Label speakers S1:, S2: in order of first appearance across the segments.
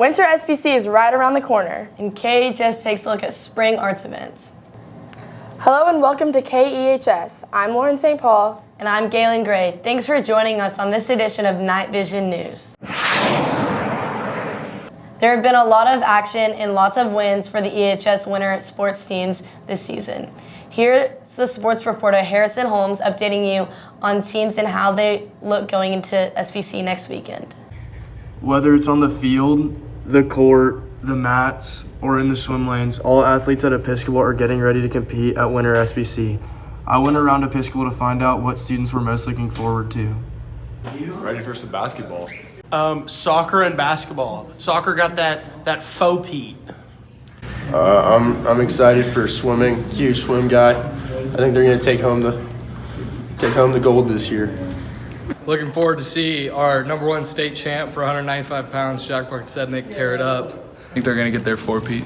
S1: Winter SBC is right around the corner.
S2: And KEHS takes a look at spring arts events.
S1: Hello and welcome to KEHS. I'm Lauren St. Paul.
S2: And I'm Galen Gray. Thanks for joining us on this edition of Night Vision News. There have been a lot of action and lots of wins for the EHS winter sports teams this season. Here's the sports reporter Harrison Holmes updating you on teams and how they look going into SBC next weekend.
S3: Whether it's on the field, the court, the mats, or in the swim lanes, all athletes at Episcopal are getting ready to compete at Winter SBC. I went around Episcopal to find out what students were most looking forward to.
S4: Ready for some basketball.
S5: Soccer and basketball. Soccer got that faux Pete.
S6: I'm excited for swimming. Huge swim guy. I think they're going to take home the gold this year.
S7: Looking forward to see our number one state champ for 195 pounds, Jack Sednick, tear it up.
S4: I think they're going to get their 4-peat.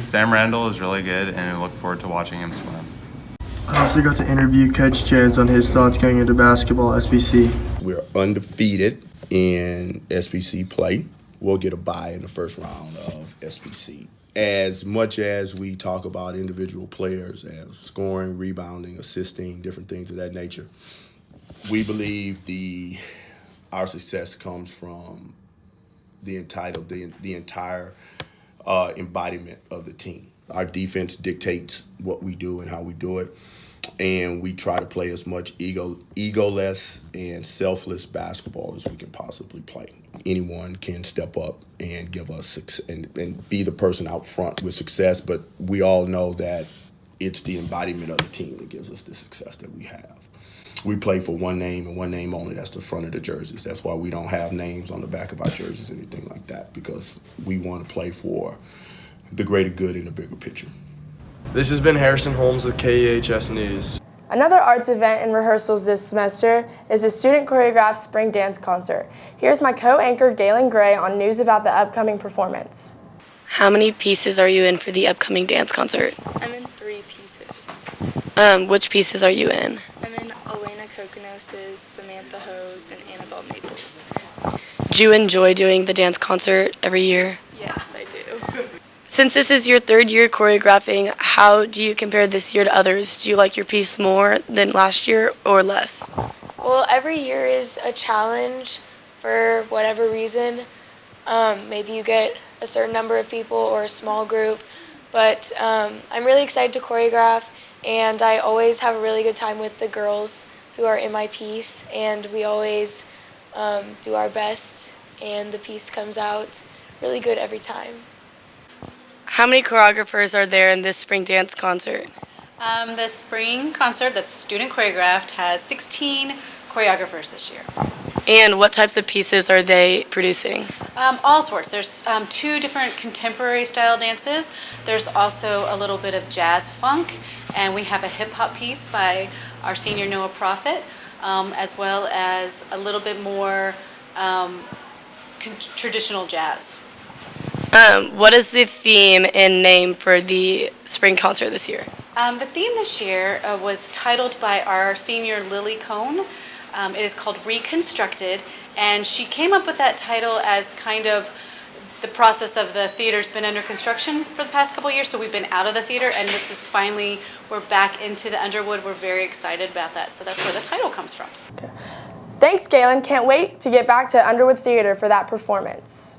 S8: Sam Randall is really good, and I look forward to watching him swim.
S3: I also got to interview Coach Jens on his thoughts going into basketball SBC.
S9: We're undefeated in SBC play. We'll get a bye in the first round of SBC. As much as we talk about individual players as scoring, rebounding, assisting, different things of that nature, we believe our success comes from the entire embodiment of the team. Our defense dictates what we do and how we do it, and we try to play as much egoless and selfless basketball as we can possibly play. Anyone can step up and give us success and be the person out front with success, but we all know that it's the embodiment of the team that gives us the success that we have. We play for one name and one name only. That's the front of the jerseys. That's why we don't have names on the back of our jerseys or anything like that, because we want to play for the greater good in the bigger picture.
S3: This has been Harrison Holmes with KEHS News.
S1: Another arts event and rehearsals this semester is the student choreographed spring dance concert. Here's my co-anchor Galen Gray on news about the upcoming performance.
S2: How many pieces are you in for the upcoming dance concert?
S10: I'm in 3 pieces.
S2: Which pieces are you in?
S10: I'm in Elena Kokonos', Samantha Ho's, and Annabelle Maples.
S2: Do you enjoy doing the dance concert every year?
S10: Yes, I do.
S2: Since this is your 3rd year choreographing, how do you compare this year to others? Do you like your piece more than last year or less?
S10: Well, every year is a challenge for whatever reason. Maybe you get a certain number of people or a small group, but I'm really excited to choreograph, and I always have a really good time with the girls who are in my piece, and we always do our best, and the piece comes out really good every time.
S2: How many choreographers are there in this spring dance concert?
S11: The spring concert that's student choreographed has 16 choreographers this year.
S2: And what types of pieces are they producing?
S11: All sorts. There's 2 different contemporary style dances. There's also a little bit of jazz funk, and we have a hip hop piece by our senior Noah Prophet, as well as a little bit more traditional jazz.
S2: What is the theme and name for the spring concert this year?
S11: The theme this year was titled by our senior Lily Cohn. It is called Reconstructed, and she came up with that title as kind of the process of the theater's been under construction for the past couple of years, so we've been out of the theater, and this is finally, we're back into the Underwood. We're very excited about that, so that's where the title comes from.
S1: Thanks, Galen. Can't wait to get back to Underwood Theater for that performance.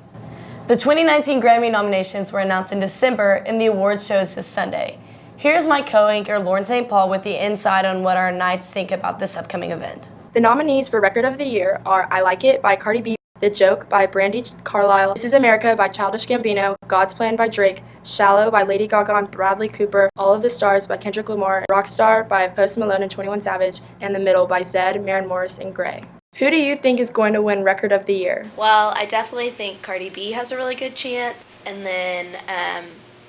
S2: The 2019 Grammy nominations were announced in December, and the award shows this Sunday. Here's my co-anchor Lauren St. Paul with the insight on what our Knights think about this upcoming event.
S1: The nominees for Record of the Year are I Like It by Cardi B, The Joke by Brandy Carlisle, This Is America by Childish Gambino, God's Plan by Drake, Shallow by Lady Gaga and Bradley Cooper, All of the Stars by Kendrick Lamar, Rockstar by Post Malone and 21 Savage, and The Middle by Zedd, Maren Morris, and Gray. Who do you think is going to win Record of the Year?
S12: Well, I definitely think Cardi B has a really good chance, and then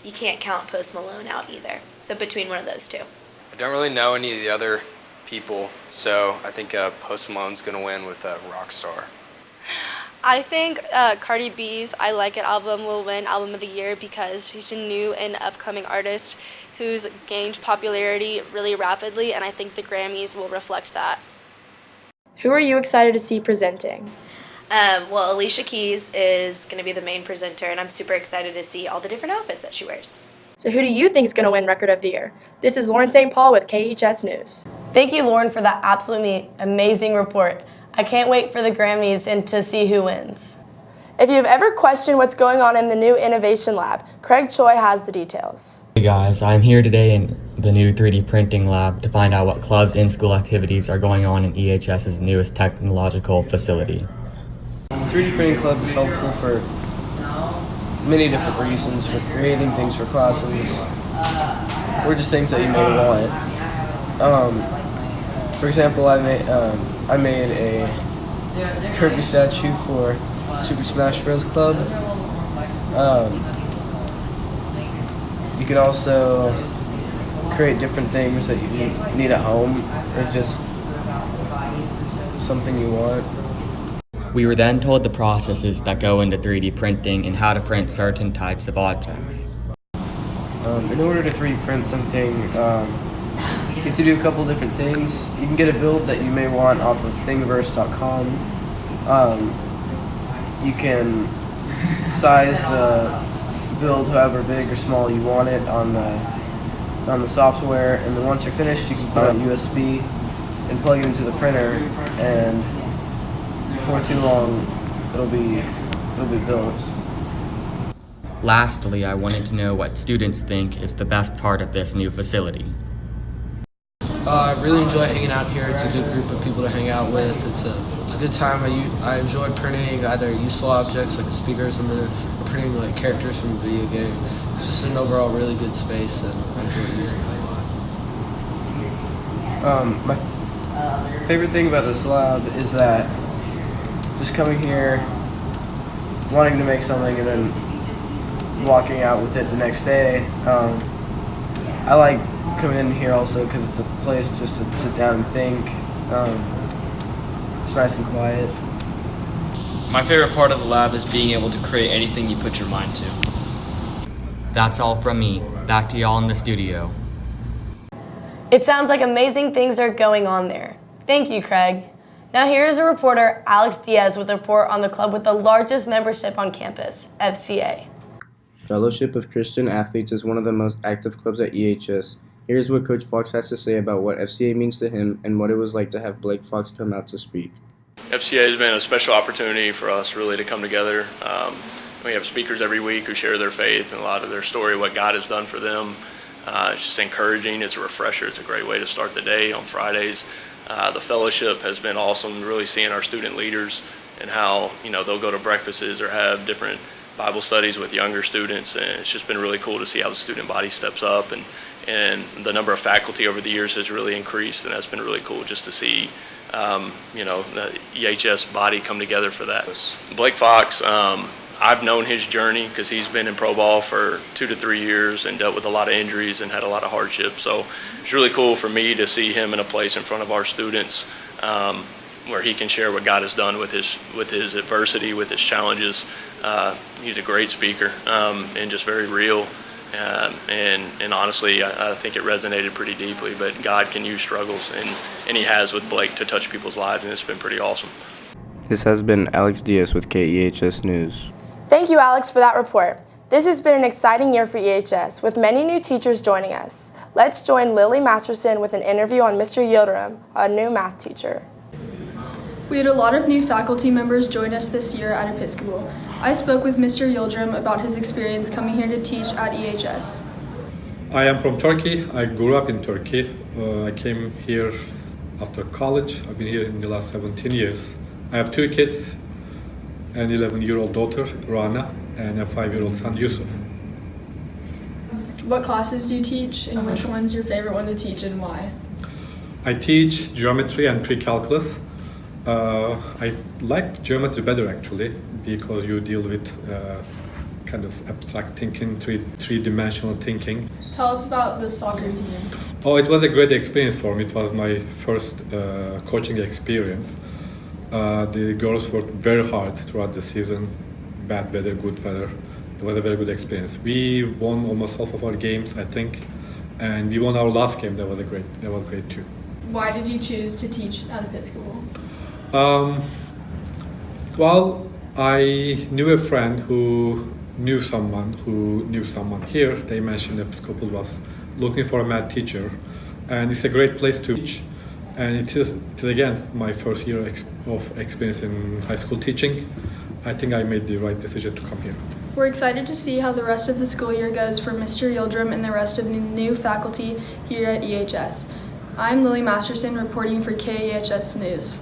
S12: you can't count Post Malone out either. So between one of those 2.
S7: I don't really know any of the other people, so I think Post Malone's going to win with Rockstar.
S10: I think Cardi B's I Like It album will win Album of the Year because she's a new and upcoming artist who's gained popularity really rapidly, and I think the Grammys will reflect that.
S1: Who are you excited to see presenting?
S12: Well, Alicia Keys is going to be the main presenter, and I'm super excited to see all the different outfits that she wears.
S1: So who do you think is going to win Record of the Year? This is Lauren St. Paul with KEHS News.
S2: Thank you, Lauren, for that absolutely amazing report. I can't wait for the Grammys and to see who wins.
S1: If you've ever questioned what's going on in the new Innovation Lab, Craig Choi has the details.
S13: Hey guys, I'm here today in the new 3D printing lab to find out what clubs and school activities are going on in EHS's newest technological facility.
S14: The 3D printing club is helpful for many different reasons, for creating things for classes, or just things that you may want. For example, I made a Kirby statue for Super Smash Bros. Club. You can also create different things that you need at home, or just something you want.
S13: We were then told the processes that go into 3D printing and how to print certain types of objects.
S14: In order to 3D print something, you have to do a couple different things. You can get a build that you may want off of Thingiverse.com. You can size the build however big or small you want it on the software, and then once you're finished, you can put it on USB and plug it into the printer, and before too long, it'll be built.
S13: Lastly, I wanted to know what students think is the best part of this new facility.
S15: I really enjoy hanging out here. It's a good group of people to hang out with. It's a good time. I enjoy printing either useful objects like the speakers, and then printing like characters from a video game. It's just an overall really good space, and I enjoy using it a lot.
S14: My favorite thing about this lab is that just coming here, wanting to make something, and then walking out with it the next day. I like coming in here also because it's a place just to sit down and think. It's nice and quiet.
S16: My favorite part of the lab is being able to create anything you put your mind to.
S13: That's all from me. Back to y'all in the studio.
S2: It sounds like amazing things are going on there. Thank you, Craig. Now here is a reporter, Alex Diaz, with a report on the club with the largest membership on campus, FCA.
S17: Fellowship of Christian Athletes is one of the most active clubs at EHS. Here's what Coach Fox has to say about what FCA means to him and what it was like to have Blake Fox come out to speak.
S18: FCA has been a special opportunity for us really to come together. We have speakers every week who share their faith and a lot of their story, what God has done for them. It's just encouraging. It's a refresher. It's a great way to start the day on Fridays. The fellowship has been awesome, really seeing our student leaders and how they'll go to breakfasts or have different Bible studies with younger students, and it's just been really cool to see how the student body steps up, and the number of faculty over the years has really increased, and that's been really cool just to see the EHS body come together for that. Blake Fox, I've known his journey because he's been in pro ball for 2 to 3 years and dealt with a lot of injuries and had a lot of hardship. So it's really cool for me to see him in a place in front of our students where he can share what God has done with his adversity, with his challenges. He's a great speaker and just very real. And honestly, I think it resonated pretty deeply. But God can use struggles, and He has with Blake to touch people's lives, and it's been pretty awesome.
S17: This has been Alex Diaz with KEHS News.
S1: Thank you, Alex, for that report. This has been an exciting year for EHS, with many new teachers joining us. Let's join Lily Masterson with an interview on Mr. Yildirim, a new math teacher.
S19: We had a lot of new faculty members join us this year at Episcopal. I spoke with Mr. Yildirim about his experience coming here to teach at EHS.
S20: I am from Turkey. I grew up in Turkey. I came here after college. I've been here in the last 17 years. I have 2 kids, an 11-year-old daughter, Rana, and a 5-year-old son, Yusuf.
S19: What classes do you teach, and which one's your favorite one to teach and why?
S20: I teach geometry and pre-calculus. I like geometry better actually because you deal with kind of abstract thinking, three-dimensional thinking.
S19: Tell us about the soccer team.
S20: Oh, it was a great experience for me. It was my first coaching experience. The girls worked very hard throughout the season, bad weather, good weather. It was a very good experience. We won almost half of our games, I think, and we won our last game. That was great too.
S19: Why did you choose to teach at Episcopal?
S20: Well, I knew a friend who knew someone here. They mentioned Episcopal was looking for a math teacher, and it's a great place to teach. And it is again my first year of experience in high school teaching. I think I made the right decision to come here.
S19: We're excited to see how the rest of the school year goes for Mr. Yildirim and the rest of the new faculty here at EHS. I'm Lily Masterson reporting for KEHS News.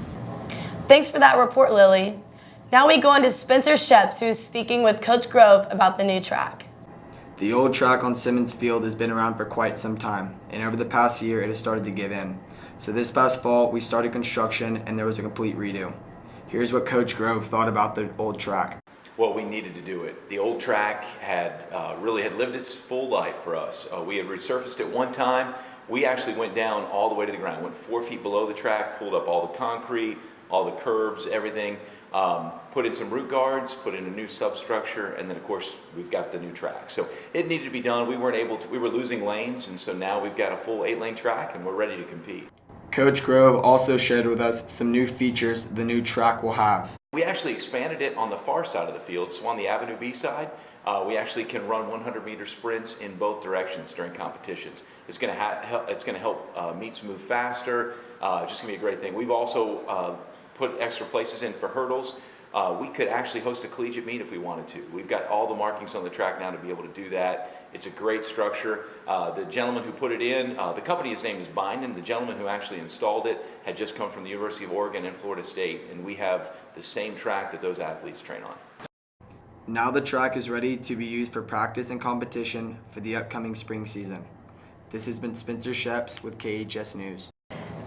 S2: Thanks for that report, Lily. Now we go on to Spencer Sheps, who is speaking with Coach Grove about the new track.
S21: The old track on Simmons Field has been around for quite some time, and over the past year it has started to give in. So this past fall we started construction and there was a complete redo. Here's what Coach Grove thought about the old track.
S22: Well, we needed to do it. The old track had really lived its full life for us. We had resurfaced it one time. We actually went down all the way to the ground, went 4 feet below the track, pulled up all the concrete, all the curbs, everything, put in some root guards, put in a new substructure, and then of course we've got the new track. So it needed to be done. We were losing lanes, and so now we've got a full 8-lane track and we're ready to compete.
S21: Coach Grove also shared with us some new features the new track will have.
S22: We actually expanded it on the far side of the field, so on the Avenue B side, we actually can run 100-meter sprints in both directions during competitions. It's going to help meets move faster. Just going to be a great thing. We've also put extra places in for hurdles. We could actually host a collegiate meet if we wanted to. We've got all the markings on the track now to be able to do that. It's a great structure. The gentleman who put it in, the company, his name is Bynum. The gentleman who actually installed it had just come from the University of Oregon and Florida State, and we have the same track that those athletes train on.
S21: Now the track is ready to be used for practice and competition for the upcoming spring season. This has been Spencer Sheps with KEHS News.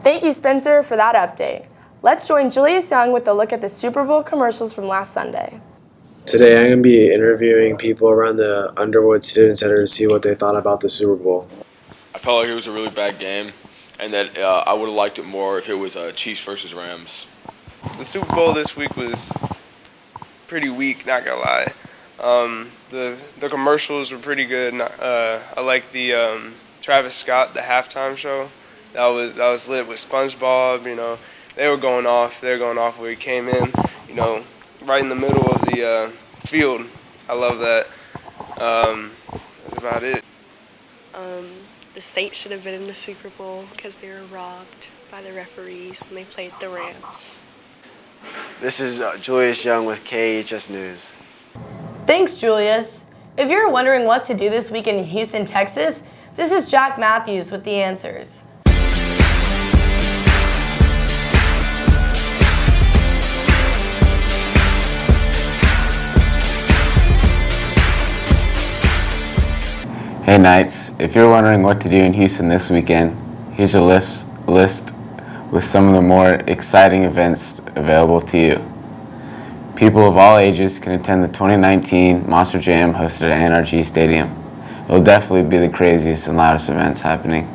S2: Thank you, Spencer, for that update. Let's join Julius Young with a look at the Super Bowl commercials from last Sunday.
S23: Today I'm going to be interviewing people around the Underwood Student Center to see what they thought about the Super Bowl.
S4: I felt like it was a really bad game, and that I would have liked it more if it was Chiefs versus Rams.
S24: The Super Bowl this week was pretty weak, not gonna lie. The commercials were pretty good. I like the Travis Scott, the halftime show. That was lit with SpongeBob. You know, they were going off. They were going off where he came in. You know, right in the middle of the field. I love that. That's about it.
S25: The Saints should have been in the Super Bowl because they were robbed by the referees when they played the Rams.
S26: This is Julius Young with KEHS News.
S2: Thanks, Julius. If you're wondering what to do this week in Houston, Texas, this is Jack Matthews with the answers.
S27: Hey Knights, if you're wondering what to do in Houston this weekend, here's a list with some of the more exciting events available to you. People of all ages can attend the 2019 Monster Jam hosted at NRG Stadium. It'll definitely be the craziest and loudest events happening.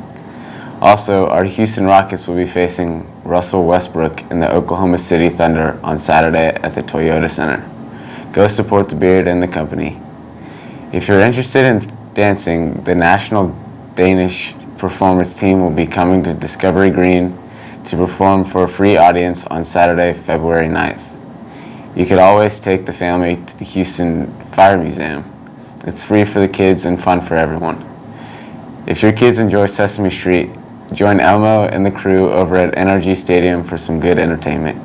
S27: Also, our Houston Rockets will be facing Russell Westbrook in the Oklahoma City Thunder on Saturday at the Toyota Center. Go support the Beard and the company. If you're interested in dancing, the national Danish performance team will be coming to Discovery Green to perform for a free audience on Saturday, February 9th. You could always take the family to the Houston Fire Museum. It's free for the kids and fun for everyone. If your kids enjoy Sesame Street, join Elmo and the crew over at NRG Stadium for some good entertainment.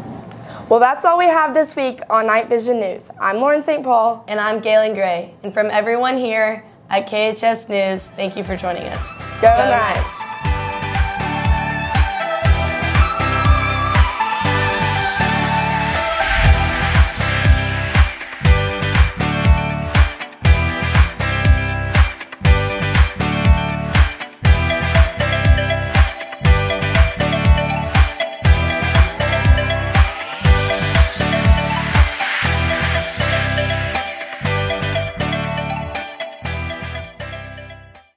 S2: Well, that's all we have this week on Night Vision News. I'm Lauren St. Paul. And I'm Galen Gray. And from everyone here at KEHS News, thank you for joining us. Go Knights!